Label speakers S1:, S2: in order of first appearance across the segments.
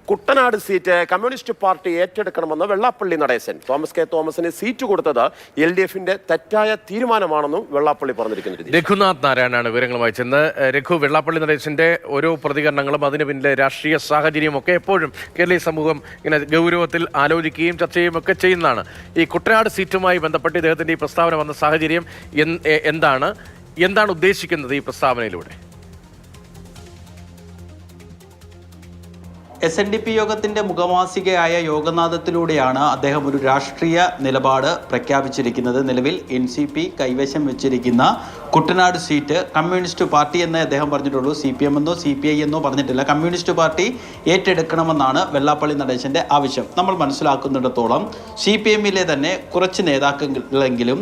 S1: Kuttanad seat communist party ഏറ്റെടുക്കണമെന്ന് Vellappally Natesan. Thomas K തോമസിന് seat കൊടുത്തത് LDFന്റെ തെറ്റായ തീരുമാനമാണെന്നും വെള്ളാപ്പള്ളി പറഞ്ഞിരിക്കുന്നു.
S2: രഘുനാഥ് നാരായണനാണ് വിവരങ്ങളുമായി ചെന്ന്. രഘു, വെള്ളാപ്പള്ളി നടേശന്റെ ഓരോ പ്രതികരണങ്ങളും അതിന് പിന്നിലെ രാഷ്ട്രീയ സാഹചര്യവും ഒക്കെ എപ്പോഴും കേരളീയ സമൂഹം ഇങ്ങനെ ഗൗരവത്തിൽ ആലോചിക്കുകയും ചർച്ച ചെയ്യുകയും ഒക്കെ ചെയ്യുന്നതാണ്. ഈ കുട്ടനാട് സീറ്റുമായി ബന്ധപ്പെട്ട് ഇദ്ദേഹത്തിന്റെ ഈ പ്രസ്താവന വന്ന സാഹചര്യം എന്താണ് ഉദ്ദേശിക്കുന്നത് ഈ പ്രസ്താവനയിലൂടെ?
S3: SNDP യോഗത്തിന്റെ മുഖമാസികയായ യോഗനാഥത്തിലൂടെയാണ് അദ്ദേഹം ഒരു രാഷ്ട്രീയ നിലപാട് പ്രഖ്യാപിച്ചിരിക്കുന്നത്. നിലവിൽ NCP കൈവശം വെച്ചിരിക്കുന്ന കുട്ടനാട് സീറ്റ് കമ്മ്യൂണിസ്റ്റ് പാർട്ടി എന്നേ അദ്ദേഹം പറഞ്ഞിട്ടുള്ളൂ. CPM എന്നോ CPI എന്നോ പറഞ്ഞിട്ടില്ല. കമ്മ്യൂണിസ്റ്റ് പാർട്ടി ഏറ്റെടുക്കണമെന്നാണ് വെള്ളാപ്പള്ളി നടേശന്റെ ആവശ്യം. നമ്മൾ മനസ്സിലാക്കുന്നിടത്തോളം CPMലെ തന്നെ കുറച്ച് നേതാക്കളെങ്കിലും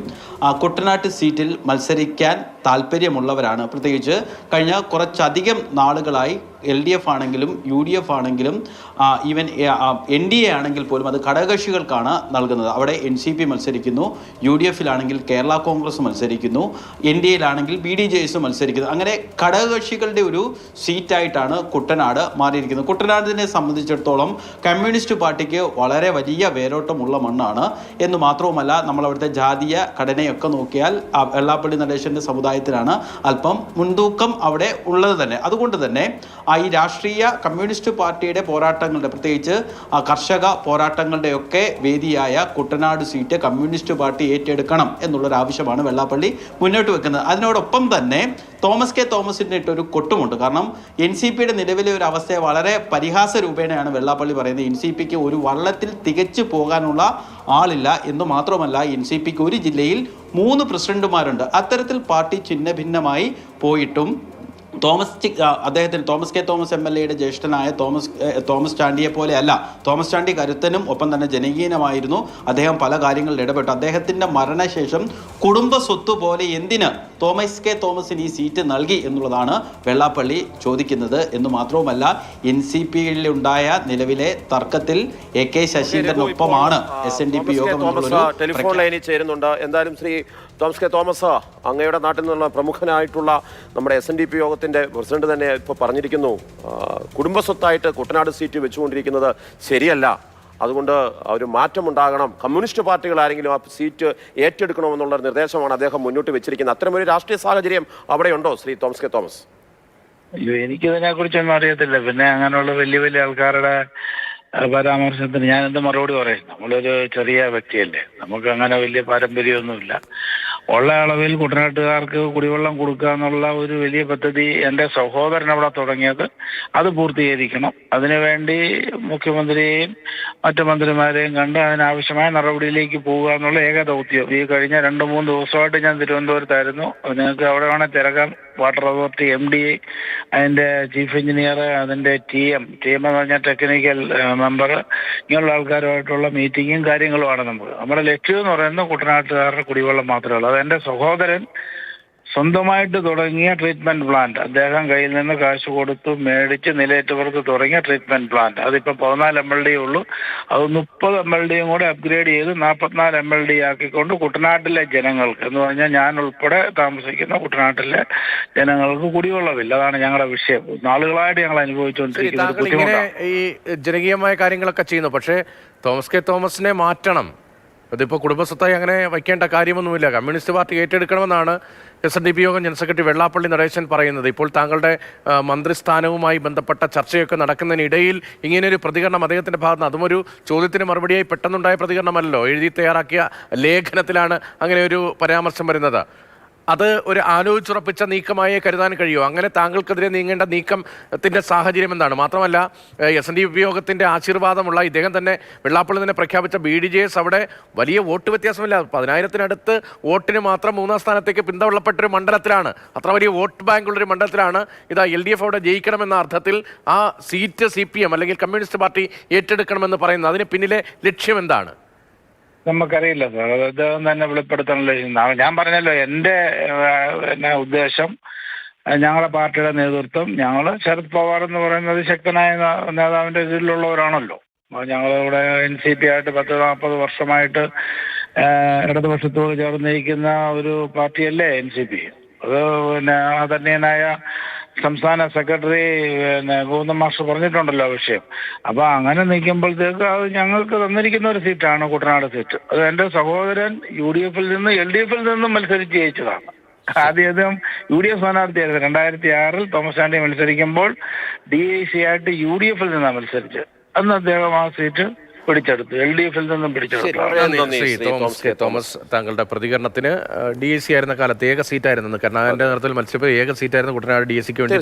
S3: കുട്ടനാട്ട് സീറ്റിൽ മത്സരിക്കാൻ താല്പര്യമുള്ളവരാണ്. പ്രത്യേകിച്ച് കഴിഞ്ഞ കുറച്ചധികം നാളുകളായി LDF ആണെങ്കിലും UDF ആണെങ്കിലും ഈവൻ NDA ആണെങ്കിൽ പോലും അത് ഘടകകക്ഷികൾക്കാണ് നൽകുന്നത്. അവിടെ NCP മത്സരിക്കുന്നു, UDFിലാണെങ്കിൽ കേരള കോൺഗ്രസ് മത്സരിക്കുന്നു, NDAയിലാണെങ്കിൽ BDJS മത്സരിക്കുന്നു. അങ്ങനെ ഘടകകക്ഷികളുടെ ഒരു സീറ്റായിട്ടാണ് കുട്ടനാട് മാറിയിരിക്കുന്നത്. കുട്ടനാടിനെ സംബന്ധിച്ചിടത്തോളം കമ്മ്യൂണിസ്റ്റ് പാർട്ടിക്ക് വളരെ വലിയ വേരോട്ടമുള്ള മണ്ണാണ് എന്ന് മാത്രവുമല്ല, നമ്മൾ അവിടുത്തെ ജാതീയ ഘടനയൊക്കെ നോക്കിയാൽ വെള്ളാപ്പള്ളി നടേശന്റെ സമുദായത്തിനാണ് അല്പം മുൻതൂക്കം അവിടെ ഉള്ളത് തന്നെ. അതുകൊണ്ട് തന്നെ ഈ രാഷ്ട്രീയ കമ്മ്യൂണിസ്റ്റ് പാർട്ടിയുടെ പോരാട്ടങ്ങളുടെ, പ്രത്യേകിച്ച് കർഷക പോരാട്ടങ്ങളുടെയൊക്കെ വേദിയായ കുട്ടനാട് സീറ്റ് കമ്മ്യൂണിസ്റ്റ് പാർട്ടി ഏറ്റെടുക്കണം എന്നുള്ളൊരു ആവശ്യമാണ് വെള്ളാപ്പള്ളി മുന്നോട്ട് വെക്കുന്നത്. അതിനോടൊപ്പം തന്നെ തോമസ് കെ തോമസിന് ഇട്ടൊരു കൊട്ടുമുണ്ട്. കാരണം NCPയുടെ നിലവിലെ ഒരു അവസ്ഥയെ വളരെ പരിഹാസ രൂപേണയാണ് വെള്ളാപ്പള്ളി പറയുന്നത്. NCPക്ക് ഒരു വള്ളത്തിൽ തികച്ചു പോകാനുള്ള ആളില്ല എന്ന് മാത്രമല്ല, NCPക്ക് ഒരു ജില്ലയിൽ 3 പ്രസിഡന്റുമാരുണ്ട്. അത്തരത്തിൽ പാർട്ടി ഛിന്ന ഭിന്നമായി പോയിട്ടും തോമസ് കെ തോമസ് MLAയുടെ ജ്യേഷ്ഠനായ തോമസ് ചാണ്ടിയെ പോലെ അല്ല. തോമസ് ചാണ്ടി കരുത്തനും ഒപ്പം തന്നെ ജനകീയനുമായിരുന്നു. അദ്ദേഹം പല കാര്യങ്ങളിൽ ഇടപെട്ടു. അദ്ദേഹത്തിൻ്റെ മരണശേഷം കുടുംബ സ്വത്ത് പോലെ എന്തിന് തോമസ് കെ തോമസിന് ഈ സീറ്റ് നൽകി എന്നുള്ളതാണ് വെള്ളാപ്പള്ളി ചോദിക്കുന്നത്. എന്ന് മാത്രവുമല്ല, NCPയിലുണ്ടായ നിലവിലെ തർക്കത്തിൽ AK ശശീന്ദ്രനൊപ്പമാണ് SNDP യോഗം.
S1: ടെലിഫോൺ ലൈനിൽ ചേരുന്നുണ്ട്. എന്തായാലും ശ്രീ തോമസ് കെ തോമസ്, അങ്ങയുടെ നാട്ടിൽ നിന്നുള്ള പ്രമുഖനായിട്ടുള്ള നമ്മുടെ SNDP യോഗത്തിന്റെ പ്രസിഡന്റ് തന്നെ ഇപ്പോൾ പറഞ്ഞിരിക്കുന്നു, കുടുംബസ്വത്തായിട്ട് കുട്ടനാട് സീറ്റ് വെച്ചുകൊണ്ടിരിക്കുന്നത് ശരിയല്ല, അതുകൊണ്ട് ഒരു മാറ്റമുണ്ടാകണം, കമ്മ്യൂണിസ്റ്റ് പാർട്ടികൾ ആരെങ്കിലും ആ സീറ്റ് ഏറ്റെടുക്കണമെന്നുള്ള നിർദ്ദേശമാണ് അദ്ദേഹം മുന്നോട്ട് വെച്ചിരിക്കുന്നത്. അത്തരമൊരു രാഷ്ട്രീയ സാഹചര്യം അവിടെയുണ്ടോ ശ്രീ തോമസ് കെ തോമസ്?
S4: അയ്യോ, എനിക്കിതിനെ കുറിച്ചൊന്നും അറിയത്തില്ല. പിന്നെ അങ്ങനെയുള്ള വലിയ വലിയ ആൾക്കാരുടെ പരാമർശത്തിന് ഞാൻ എന്ത് മറുപടി പറയും? നമ്മളൊരു ചെറിയ വ്യക്തിയല്ലേ, നമുക്ക് അങ്ങനെ വലിയ പാരമ്പര്യമൊന്നുമില്ല. ഉള്ള അളവിൽ കുട്ടനാട്ടുകാർക്ക് കുടിവെള്ളം കൊടുക്കുക എന്നുള്ള ഒരു വലിയ പദ്ധതി എൻ്റെ സഹോദരൻ അവിടെ തുടങ്ങിയത്, അത് പൂർത്തീകരിക്കണം. അതിനുവേണ്ടി മുഖ്യമന്ത്രിയെയും മറ്റു മന്ത്രിമാരെയും കണ്ട് അതിനാവശ്യമായ നടപടിയിലേക്ക് പോവുക എന്നുള്ള ഏക ദൗത്യം. ഈ കഴിഞ്ഞ 2-3 ദിവസമായിട്ട് ഞാൻ തിരുവനന്തപുരത്തായിരുന്നു. നിങ്ങൾക്ക് അവിടെ വേണേൽ തിരക്കാം. വാട്ടർ അതോറിറ്റി MD, അതിൻ്റെ ചീഫ് എഞ്ചിനീയർ, അതിൻ്റെ TM എന്ന് പറഞ്ഞാൽ ടെക്നിക്കൽ മെമ്പർ, ഇങ്ങനെയുള്ള ആൾക്കാരുമായിട്ടുള്ള മീറ്റിങ്ങും കാര്യങ്ങളുമാണ് നമ്മുടെ ലക്ഷ്യം എന്ന് പറയുന്നത് കുട്ടനാട്ടുകാരുടെ കുടിവെള്ളം മാത്രമേ ഉള്ളൂ. അത് എൻ്റെ സഹോദരൻ സ്വന്തമായിട്ട് തുടങ്ങിയ ട്രീറ്റ്മെന്റ് പ്ലാന്റ്, അദ്ദേഹം കയ്യിൽ നിന്ന് കാശ് കൊടുത്ത് മേടിച്ച് നിലയേറ്റപ്പുറത്ത് തുടങ്ങിയ ട്രീറ്റ്മെന്റ് പ്ലാന്റ്, അതിപ്പോൾ 14 MLD ഉള്ളൂ. അത് 30 MLDയും കൂടെ അപ്ഗ്രേഡ് ചെയ്ത് 44 MLD ആക്കിക്കൊണ്ട് കുട്ടനാട്ടിലെ ജനങ്ങൾക്ക്, എന്ന് പറഞ്ഞാൽ ഞാൻ ഉൾപ്പെടെ താമസിക്കുന്ന കുട്ടനാട്ടിലെ ജനങ്ങൾക്ക് കുടിവെള്ളമില്ല. അതാണ് ഞങ്ങളുടെ വിഷയം. നാളുകളായിട്ട് ഞങ്ങൾ അനുഭവിച്ചുകൊണ്ടിരിക്കുന്നത്.
S2: ഈ ജനകീയമായ കാര്യങ്ങളൊക്കെ ചെയ്യുന്നു, പക്ഷേ തോമസ് കെ തോമസിനെ മാറ്റണം. അതിപ്പോൾ കുടുംബസ്വത്തായി അങ്ങനെ വയ്ക്കേണ്ട കാര്യമൊന്നുമില്ല. കമ്മ്യൂണിസ്റ്റ് പാർട്ടി ഏറ്റെടുക്കണമെന്നാണ് SNDP യോഗം ജനറൽ സെക്രട്ടറി വെള്ളാപ്പള്ളി നടേശൻ പറയുന്നത്. ഇപ്പോൾ താങ്കളുടെ മന്ത്രിസ്ഥാനവുമായി ബന്ധപ്പെട്ട ചർച്ചയൊക്കെ നടക്കുന്നതിനിടയിൽ ഇങ്ങനെയൊരു പ്രതികരണം അദ്ദേഹത്തിൻ്റെ ഭാഗത്ത്, അതും ഒരു ചോദ്യത്തിന് മറുപടിയായി പെട്ടെന്നുണ്ടായ പ്രതികരണമല്ലോ, എഴുതി തയ്യാറാക്കിയ ലേഖനത്തിലാണ് അങ്ങനെ ഒരു പരാമർശം വരുന്നത്. അത് ഒരു ആലോചിച്ചുറപ്പിച്ച നീക്കമായേ കരുതാൻ കഴിയുമോ? അങ്ങനെ താങ്കൾക്കെതിരെ നീങ്ങേണ്ട നീക്കത്തിൻ്റെ സാഹചര്യം എന്താണ്? മാത്രമല്ല, SNDP യോഗത്തിൻ്റെ ആശീർവാദമുള്ള ഇദ്ദേഹം തന്നെ വെള്ളാപ്പള്ളി തന്നെ പ്രഖ്യാപിച്ച BDJS അവിടെ വലിയ വോട്ട് വ്യത്യാസമില്ല, 10,000-നടുത്ത് വോട്ടിന് മാത്രം 3-ാം സ്ഥാനത്തേക്ക് പിന്തള്ളപ്പെട്ടൊരു മണ്ഡലത്തിലാണ്, അത്ര വലിയ വോട്ട് ബാങ്കുള്ളൊരു മണ്ഡലത്തിലാണ് ഇതാ LDF അവിടെ ജയിക്കണമെന്ന അർത്ഥത്തിൽ ആ സീറ്റ് CPM അല്ലെങ്കിൽ കമ്മ്യൂണിസ്റ്റ് പാർട്ടി ഏറ്റെടുക്കണമെന്ന് പറയുന്നത്. അതിന് പിന്നിലെ ലക്ഷ്യം എന്താണ്?
S4: നമുക്കറിയില്ല സാർ, അത് തന്നെ വെളിപ്പെടുത്തണല്ലോ. ഞാൻ പറഞ്ഞല്ലോ, എൻ്റെ ഉദ്ദേശം, ഞങ്ങളുടെ പാർട്ടിയുടെ നേതൃത്വം, ഞങ്ങൾ ശരത് പവാർ എന്ന് പറയുന്നത് ശക്തനായ നേതാവിൻ്റെ ഇതിലുള്ളവരാണല്ലോ. ഞങ്ങളിവിടെ NCP ആയിട്ട് 10-40 വർഷമായിട്ട് ഇടതുപക്ഷത്തോട് ചേർന്നിരിക്കുന്ന ഒരു പാർട്ടിയല്ലേ NCP. അത് പിന്നെ ആദരണീയനായ സംസ്ഥാന സെക്രട്ടറി പിന്നെ ഗോവിന്ദൻ മാസ്റ്റർ പറഞ്ഞിട്ടുണ്ടല്ലോ ആ വിഷയം. അപ്പൊ അങ്ങനെ നിൽക്കുമ്പോഴത്തേക്ക് അത് ഞങ്ങൾക്ക് തന്നിരിക്കുന്ന ഒരു സീറ്റാണ് കുട്ടനാട് സീറ്റ്. അത് എന്റെ സഹോദരൻ UDF നിന്ന് LDF നിന്നും മത്സരിച്ച് ജയിച്ചതാണ്. ആദ്യം UDF സ്ഥാനാർത്ഥിയായിരുന്നു. 2006 തോമസ് ചാണ്ടി മത്സരിക്കുമ്പോൾ DIC ആയിട്ട് UDF നിന്നാണ് മത്സരിച്ചത്. അന്ന് അദ്ദേഹം ആ സീറ്റ് പിടിച്ചെടുത്തു, LDF നിന്നും പിടിച്ചെടുത്തു.
S2: തോമസ്, താങ്കളുടെ പ്രതികരണത്തിന് DIC ആയിരുന്ന കാലത്ത് ഏക സീറ്റായിരുന്നു കരുണാകരന്റെ നേതൃത്വത്തിൽ മത്സരിച്ചപ്പോൾ ഏക സീറ്റായിരുന്നു കുട്ടനാട് DICക്ക് വേണ്ടി.